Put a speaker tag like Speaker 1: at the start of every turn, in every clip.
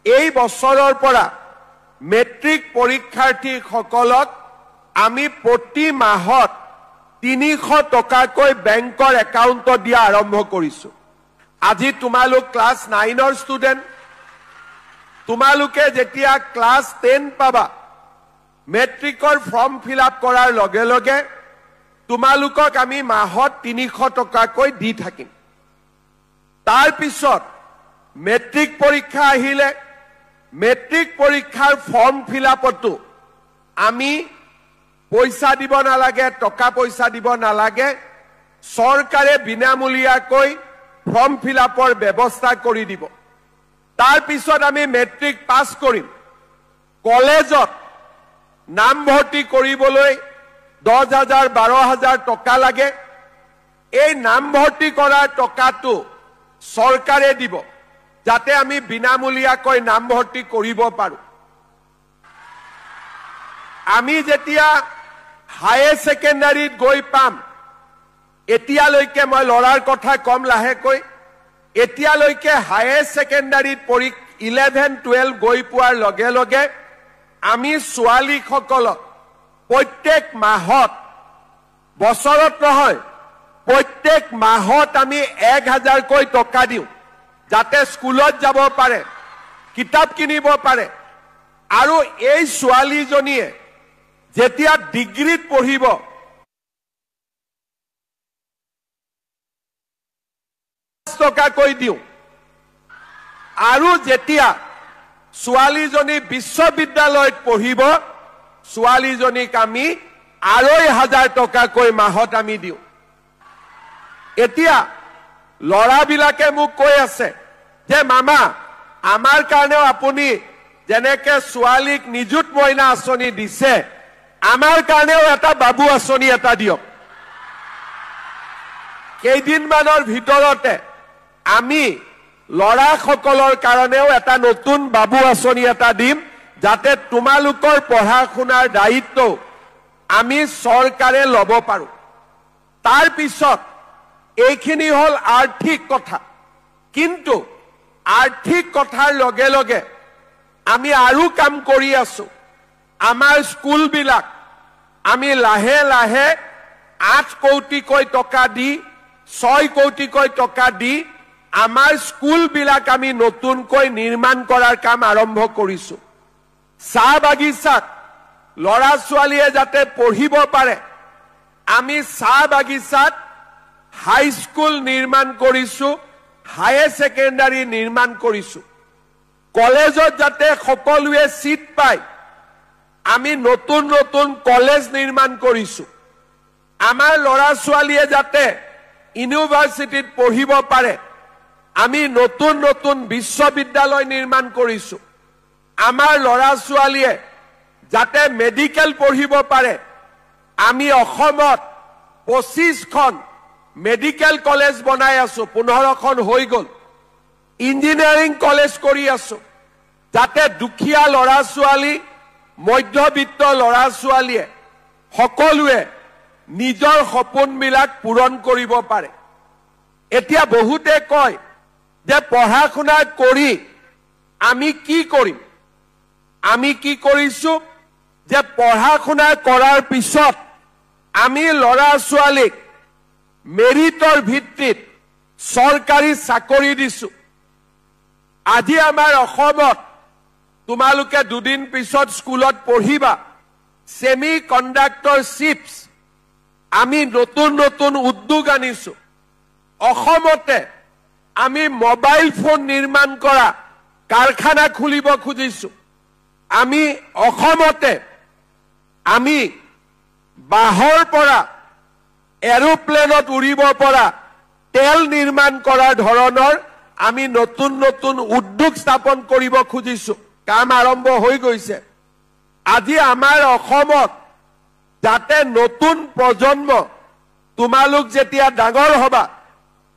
Speaker 1: এই বছৰৰ পৰা মেট্ৰিক পৰীক্ষাৰ্থীসকলক আমি প্ৰতি মাহত 300 টকাকৈ বেংকৰ একাউণ্টত দিয়া আৰম্ভ কৰিছো। আজি তোমালোক ক্লাছ 9ৰ ষ্টুডেণ্ট, তোমালোকে যেতিয়া ক্লাছ 10 পাবা, মেট্ৰিকৰ ফৰ্ম ফিল আপ কৰাৰ লগে লগে তোমালোকক আমি মাহত 300 টকাকৈ দি থাকিম। তাৰ পিছত মেট্ৰিক পৰীক্ষা আহিলে মেট্ৰিক পৰীক্ষাৰ ফৰ্ম ফিল আপতো আমি পইচা দিব নালাগে, টকা পইচা দিব নালাগে, চৰকাৰে বিনামূলীয়াকৈ ফৰ্ম ফিল আপৰ ব্যৱস্থা কৰি দিব। তাৰ পিছত আমি মেট্ৰিক পাছ কৰিম। কলেজত নামভৰ্তি কৰিবলৈ 10,000 12,000 টকা লাগে। এই নামভৰ্তি কৰাৰ টকাটো চৰকাৰে দিব, যাতে আমি বিনামূলীয়াকৈ নামভৰ্তি কৰিব পাৰো। আমি যেতিয়া হায়াৰ ছেকেণ্ডাৰীত গৈ পাম, এতিয়ালৈকে মই লৰাৰ কথা কম লাহেকৈ, এতিয়ালৈকে হায়াৰ ছেকেণ্ডাৰীত 11-12 গৈ পোৱাৰ লগে লগে আমি ছোৱালীসকলক প্ৰত্যেক মাহত, বছৰত নহয়, প্ৰত্যেক মাহত আমি 1,000কৈ টকা দিওঁ, যাতে স্কুলত যাব পাৰে, কিতাপ কিনিব পাৰে। আৰু এই ছোৱালীজনীয়ে যেতিয়া ডিগ্ৰীত পঢ়িব, টকাকৈ দিওঁ। আৰু যেতিয়া ছোৱালীজনী বিশ্ববিদ্যালয়ত পঢ়িব, ছোৱালীজনীক আমি 2,500 টকাকৈ মাহত আমি দিওঁ। এতিয়া লৰাবিলাকে মোক কৈ আছে যে মামা, আমাৰ কাৰণেও আপুনি যেনেকে ছোৱালীক নিযুত মইনা আঁচনি দিছে, আমাৰ কাৰণেও এটা বাবু আঁচনি এটা দিয়ক। কেইদিনমানৰ ভিতৰতে আমি লৰাসকলৰ কাৰণেও এটা নতুন বাবু আঁচনি এটা দিম, যাতে তোমালোকৰ পঢ়া শুনাৰ দায়িত্ব আমি চৰকাৰে ল'ব পাৰো। তাৰ পিছত এইখিনি হল আৰ্থিক কথা, কিন্তু আৰ্থিক কথাৰ লগে লগে আমি আৰু কাম কৰি আছো। আমাৰ স্কুলবিলাক আমি লাহে লাহে 8 কোটিকৈ টকা দি, 6 কোটিকৈ টকা দি আমাৰ স্কুলবিলাক আমি নতুনকৈ নিৰ্মাণ কৰাৰ কাম আৰম্ভ কৰিছো। চাহ বাগিচাত লৰা ছোৱালীয়ে যাতে পঢ়িব পাৰে, আমি চাহ বাগিচাত হাইস্কুল নিৰ্মাণ কৰিছো, হায়াৰ ছেকেণ্ডাৰী নিৰ্মাণ কৰিছো। কলেজত যাতে সকলোৱে সিট পায়, আমি নতুন নতুন কলেজ নিৰ্মাণ কৰিছো। আমাৰ লৰা ছোৱালীয়ে যাতে ইউনিভাৰ্চিটিত পঢ়িব পাৰে, আমি নতুন নতুন বিশ্ববিদ্যালয় নিৰ্মাণ কৰিছো। আমাৰ লৰা ছোৱালীয়ে যাতে মেডিকেল পঢ়িব পাৰে, আমি অসমত 25খন মেডিকেল কলেজ বনাই আছো, 15খন হৈ গল। ইঞ্জিনিয়াৰিং কলেজ কৰি আছো, যাতে দুখীয়া লৰা ছোৱালী, মধ্যবিত্ত লৰা ছোৱালীয়ে সকলোৱে নিজৰ সপোনবিলাক পূৰণ কৰিব পাৰে। এতিয়া বহুতে কয় যে পঢ়া শুনা কৰি আমি কি কৰিম? আমি কি কৰিছো যে পঢ়া শুনা কৰাৰ পিছত আমি লৰা ছোৱালীক মেৰিটৰ ভিত্তিত চৰকাৰী চাকৰি দিছো। আজি আমাৰ অসমত তোমালোকে দুদিন পিছত স্কুলত পঢ়িবা, সেমি কণ্ডাক্টৰ চিপছ আমি নতুন নতুন উদ্যোগ আনিছো। অসমতে আমি মোবাইল ফোন নিৰ্মাণ কৰা কাৰখানা খুলিব খুজিছো। আমি অসমতে আমি বাহৰ পৰা এৰোপ্লেনত উৰিব পৰা তেল নিৰ্মাণ কৰাৰ ধৰণৰ আমি নতুন নতুন উদ্যোগ স্থাপন কৰিব খুজিছো। কাম আৰম্ভ হৈ গৈছে। আজি আমাৰ অসমত যাতে নতুন প্ৰজন্ম, তোমালোক যেতিয়া ডাঙৰ হবা,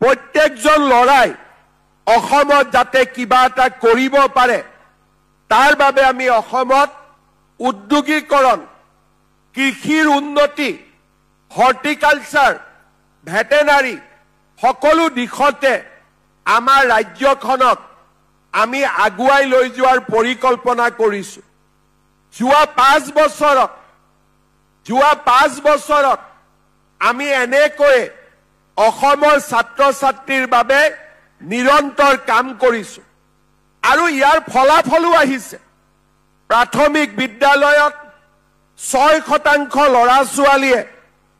Speaker 1: প্ৰত্যেকজন লৰাই অসমত যাতে কিবা এটা কৰিব পাৰে, তাৰ বাবে আমি অসমত উদ্যোগীকৰণ, কৃষিৰ উন্নতি, হৰ্টিকালচাৰ, ভেটেনাৰী সকলো দিশতে আমাৰ ৰাজ্যখনক আমি আগুৱাই লৈ যোৱাৰ পৰিকল্পনা কৰিছো। যোৱা 5 বছৰত আমি এনেকৈ অসমৰ ছাত্ৰ ছাত্ৰীৰ বাবে নিৰন্তৰ কাম কৰিছো আৰু ইয়াৰ ফলাফলো আহিছে। প্ৰাথমিক বিদ্যালয়ত 6% ল'ৰা ছোৱালীয়ে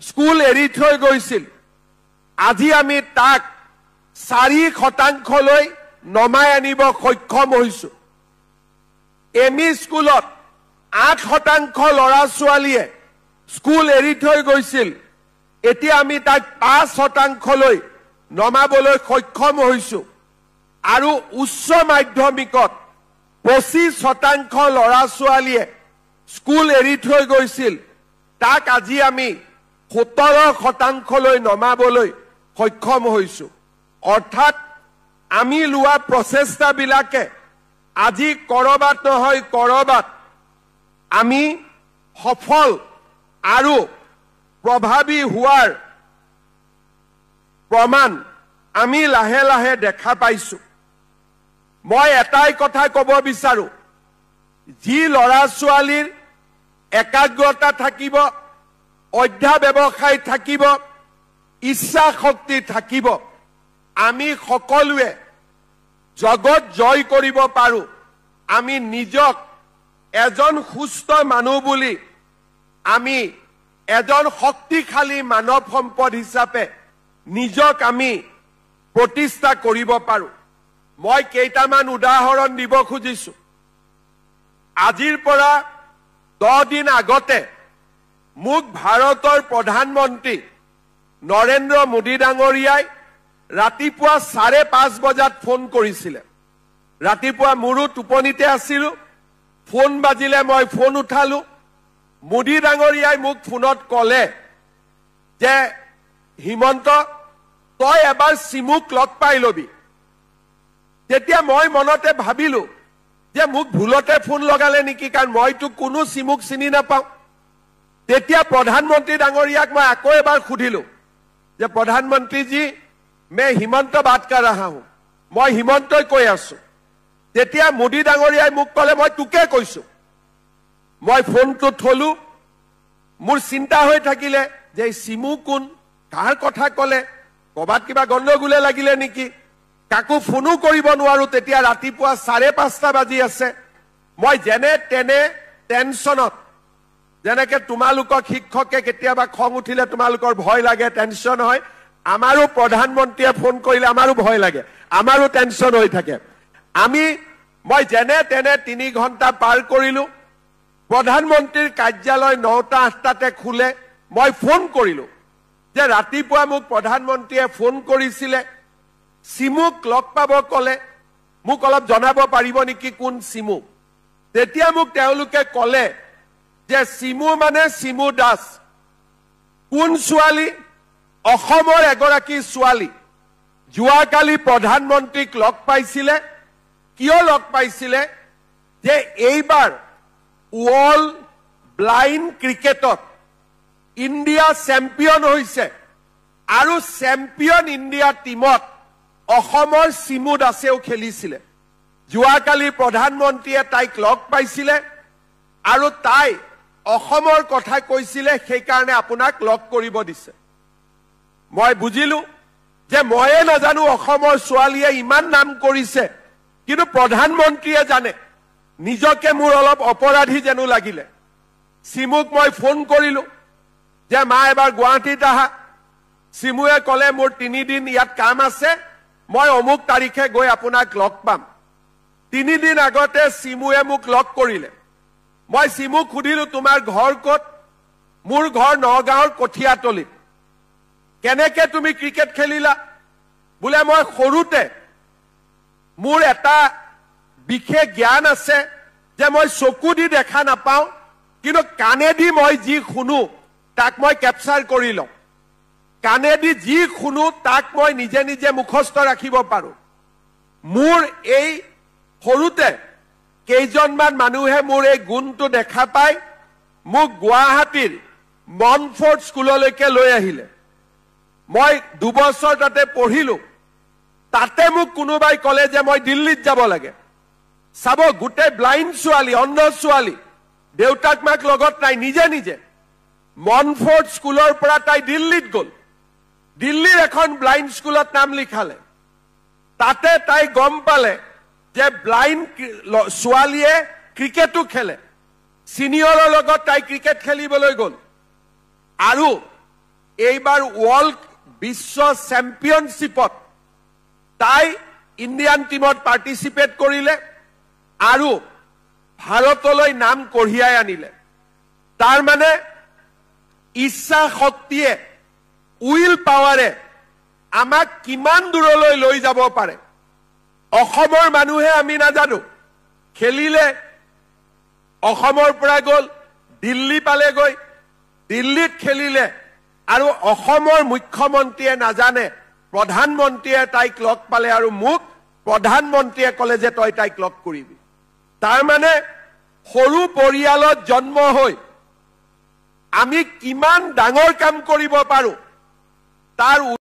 Speaker 1: স্কুল এৰি থৈ গৈছিল। আজি আমি তাক 4% নমাই আনিব সক্ষম হৈছো। এমই স্কুলত 8% ল'ৰা ছোৱালীয়ে স্কুল এৰি থৈ গৈছিল। এতিয়া আমি তাক 5% নমাবলৈ সক্ষম হৈছো আৰু উচ্চ মাধ্যমিকত 25% ল'ৰা ছোৱালীয়ে স্কুল এৰি থৈ গৈছিল। তাক আজি আমি 17% নমাবলৈ সক্ষম হৈছো। অৰ্থাৎ আমি লোৱা প্ৰচেষ্টাবিলাকে আজি কৰবাত নহয় কৰবাত আমি সফল আৰু প্ৰভাৱী হোৱাৰ প্ৰমাণ আমি লাহে লাহে দেখা পাইছো। মই এটাই কথা ক'ব বিচাৰো, যি ল'ৰা ছোৱালীৰ একাগ্ৰতা থাকিব, অধ্যাৱসায় থাকিব, ইচ্ছা শক্তি থাকিব, আমি সকলোৱে জগত জয় কৰিব পাৰো। আমি নিজক এজন সুস্থ মানুহ বুলি, আমি এজন শক্তিশালী মানৱ সম্পদ হিচাপে নিজক আমি প্ৰতিষ্ঠা কৰিব পাৰো। মই কেইটামান উদাহৰণ দিব খুজিছো। আজিৰ পৰা 10 দিন আগতে মোক ভাৰতৰ প্ৰধানমন্ত্ৰী নৰেন্দ্ৰ মোদী ডাঙৰীয়াই ৰাতিপুৱা 5:30 বজাত ফোন কৰিছিলে। ৰাতিপুৱা মোৰো টোপনিতে আছিলো, ফোন বাজিলে মই ফোন উঠালো। মোদী ডাঙৰীয়াই মোক ফোনত ক'লে যে হিমন্ত, তই এবাৰ চিমুক লগ পাই লবি। তেতিয়া মই মনতে ভাবিলো যে মোক ভুলতে ফোন লগালে নেকি, কাৰণ মইতো কোনো চিমুক চিনি নাপাওঁ। তেতিয়া প্ৰধানমন্ত্ৰী ডাঙৰীয়াক মই আকৌ এবাৰ সুধিলো যে প্ৰধানমন্ত্ৰীজী, मैं हिमंत बात कर रहा हूं, मैं हिमंत কৈ আছো। তেতিয়া মোদী ডাঙৰীয়াই মোক ক'লে মই তোকে কৈছো। মই ফোনটো থলো। মোৰ চিন্তা হৈ থাকিলে যে সিমু কোন, কাৰ কথা ক'লে, কবাত কিবা গণ্ডগোলে লাগিলে নেকি। কাকো ফোনো কৰিব নোৱাৰো। তেতিয়া ৰাতিপুৱা 5:30 বাজি আছে। মই যেনে তেনে টেনচনত, যেনেকে তোমালোকক শিক্ষকে কেতিয়াবা খং উঠিলে তোমালোকৰ ভয় লাগে, টেনচন হয়, আমাৰো প্ৰধানমন্ত্ৰীয়ে ফোন কৰিলে আমাৰো ভয় লাগে, আমাৰো টেনচন হৈ থাকে। মই যেনে তেনে 3 ঘণ্টা পাৰ কৰিলো। প্ৰধানমন্ত্ৰীৰ কাৰ্যালয় 9:08 খোলে। মই ফোন কৰিলো যে ৰাতিপুৱা মোক প্ৰধানমন্ত্ৰীয়ে ফোন কৰিছিলে, সিমুক লগ পাব ক'লে, মোক অলপ জনাব পাৰিব নেকি কোন সিমু। তেতিয়া মোক তেওঁলোকে ক'লে যে সিমু মানে সিমু দাস। কোন ছোৱালী? অসমৰ এগৰাকী ছোৱালী। যোৱাকালি প্ৰধানমন্ত্ৰীক লগ পাইছিলে। কিয় লগ পাইছিলে? যে এইবাৰ ৱৰ্ল্ড ব্লাইণ্ড ক্ৰিকেটত ইণ্ডিয়া চেম্পিয়ন হৈছে আৰু চেম্পিয়ন ইণ্ডিয়া টিমত অসমৰ সিমু দাসেও খেলিছিলে। যোৱাকালি প্ৰধানমন্ত্ৰীয়ে তাইক লগ পাইছিলে আৰু তাই অসমৰ কথা কৈছিলে, সেইকাৰণে আপোনাক লগ কৰিব দিছে। মই বুজিলো যে ময়ে নাজানো অসমৰ ছোৱালীয়ে ইমান নাম কৰিছে, কিন্তু প্ৰধানমন্ত্ৰীয়ে জানে। নিজকে মোৰ অলপ অপৰাধী যেনো লাগিলে। সিমুক মই ফোন কৰিলো যে মা এবাৰ গুৱাহাটীত আহা। সিমুৱে ক'লে মোৰ 3 দিন ইয়াত কাম আছে, মই অমুক তাৰিখে গৈ আপোনাক লগ পাম। 3 দিন আগতে সিমুৱে মোক লগ কৰিলে। মই সিমুক সুধিলো তোমাৰ ঘৰ ক'ত? মোৰ ঘৰ নগাঁৱৰ কঠীয়াতলিত। কেনেকে তুমি ক্ৰিকেট খেলিলা? বোলে মই সৰুতে মোৰ এটা বিশেষ জ্ঞান আছে যে মই চকু দি দেখা নাপাওঁ, কিন্তু কাণেদি মই যি শুনো তাক মই কেপচাৰ কৰি লওঁ। কাণেদি যি শুনো তাক মই নিজে নিজে মুখস্থ ৰাখিব পাৰো। মোৰ এই সৰুতে কেইজনমান মানুহে মোৰ এই গুণটো দেখা পাই মোক গুৱাহাটীৰ মনফৰ্ড স্কুললৈকে লৈ আহিলে। মই 2 বছৰ তাতে পঢ়িলো। তাতে মোক কোনোবাই ক'লে যে মই দিল্লীত যাব লাগে। চাব গোটেই ব্লাইণ্ড ছোৱালী, অন্ধ ছোৱালী, দেউতাক মাক লগত নাই, নিজে নিজে মনফৰ্ড স্কুলৰ পৰা তাই দিল্লীত গ'ল, দিল্লীৰ এখন ব্লাইণ্ড স্কুলত নাম লিখালে। তাতে তাই গম পালে যে ব্লাইণ্ড ছোৱালীয়ে ক্ৰিকেটো খেলে, চিনিয়ৰৰ লগত তাই ক্ৰিকেট খেলিবলৈ গ'ল আৰু এইবাৰ ৱৰ্ল্ড বিশ্ব চেম্পিয়নশ্বিপত তাই ইণ্ডিয়ান টিমত পাৰ্টিচিপেট কৰিলে আৰু ভাৰতলৈ নাম কঢ়িয়াই আনিলে। তাৰ মানে ইচ্ছা শক্তিয়ে, উইল পাৱাৰে আমাক কিমান দূৰলৈ লৈ যাব পাৰে অসমৰ মানুহে আমি নাজানো। খেলিলে অসমৰ পৰা গ'ল, দিল্লী পালেগৈ, দিল্লীত খেলিলে আৰু অসমৰ মুখ্যমন্ত্ৰীয়ে নাজানে প্ৰধানমন্ত্ৰীয়ে তাইক লগ পালে আৰু মোক প্ৰধানমন্ত্ৰীয়ে ক'লে যে তই তাইক লগ কৰিবি। তাৰমানে সৰু পৰিয়ালত জন্ম হৈ আমি কিমান ডাঙৰ কাম কৰিব পাৰো তাৰ